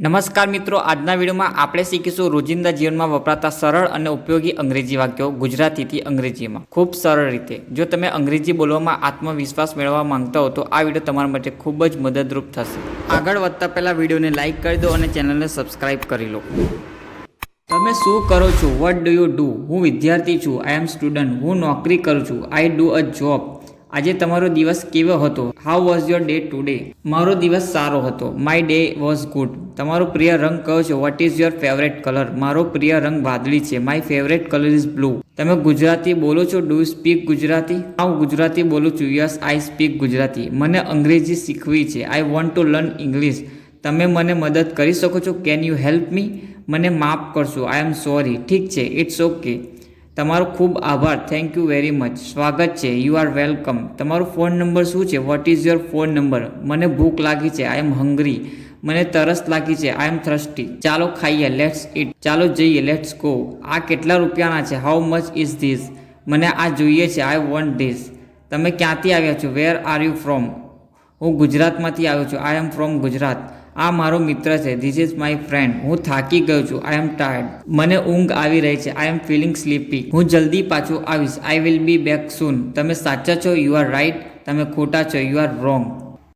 નમસ્કાર મિત્રો, આજના વિડીયોમાં આપણે શીખીશું રોજિંદા જીવનમાં વપરાતા સરળ અને ઉપયોગી અંગ્રેજી વાક્યો ગુજરાતીથી અંગ્રેજીમાં ખૂબ સરળ રીતે. જો તમે અંગ્રેજી બોલવામાં આત્મવિશ્વાસ મેળવવા માંગતા હો તો આ વિડીયો તમારા માટે ખૂબ જ મદદરૂપ થશે. આગળ વધતા પહેલાં વિડીયોને લાઇક કરી દો અને ચેનલને સબસ્ક્રાઇબ કરી લો. તમે શું કરો છો? What do you do? હું વિદ્યાર્થી છું. આઈ એમ સ્ટુડન્ટ. હું નોકરી કરું છું. I do a job. આજે તમારો દિવસ કેવો હતો? How was your day today? મારો દિવસ સારો હતો. My day was good. તમારો પ્રિય રંગ કયો છે? What is your favourite colour? મારો પ્રિય રંગ વાદળી છે. My favourite colour is blue. તમે ગુજરાતી બોલો છો? Do you speak Gujarati? હું ગુજરાતી બોલું છું. યસ, આઈ સ્પીક ગુજરાતી. મને અંગ્રેજી શીખવી છે. I want to learn English. તમે મને મદદ કરી શકો છો? Can you help me? મને માફ કરશો. આઈ એમ સોરી. ઠીક છે, ઇટ્સ ઓકે. તમારો ખૂબ આભાર. Thank you very much. સ્વાગત છે. You are welcome. તમારો ફોન નંબર શું છે? What is your phone number? મને ભૂખ લાગી છે. આઈ એમ હંગ્રી. મને તરસ લાગી છે. આઈ એમ થર્સ્ટી. ચાલો ખાઈએ. Let's eat. ચાલો જઈએ. Let's go. આ કેટલા રૂપિયાના છે? How much is this? મને આ જોઈએ છે. I want this. તમે ક્યાંથી આવ્યા છો? Where are you from? હું ગુજરાતમાંથી આવ્યો છું. આઈ એમ ફ્રોમ ગુજરાત. આ મારો મિત્ર છે. This is my friend. હું થાકી ગયો છું. આઈ એમ ટાયર્ડ. મને ઊંઘ આવી રહી છે. આઈ એમ ફિલિંગ સ્લીપી. હું જલ્દી પાછું આવીશ. I will be back soon. તમે સાચા છો? You are right. તમે ખોટા છો? You are wrong.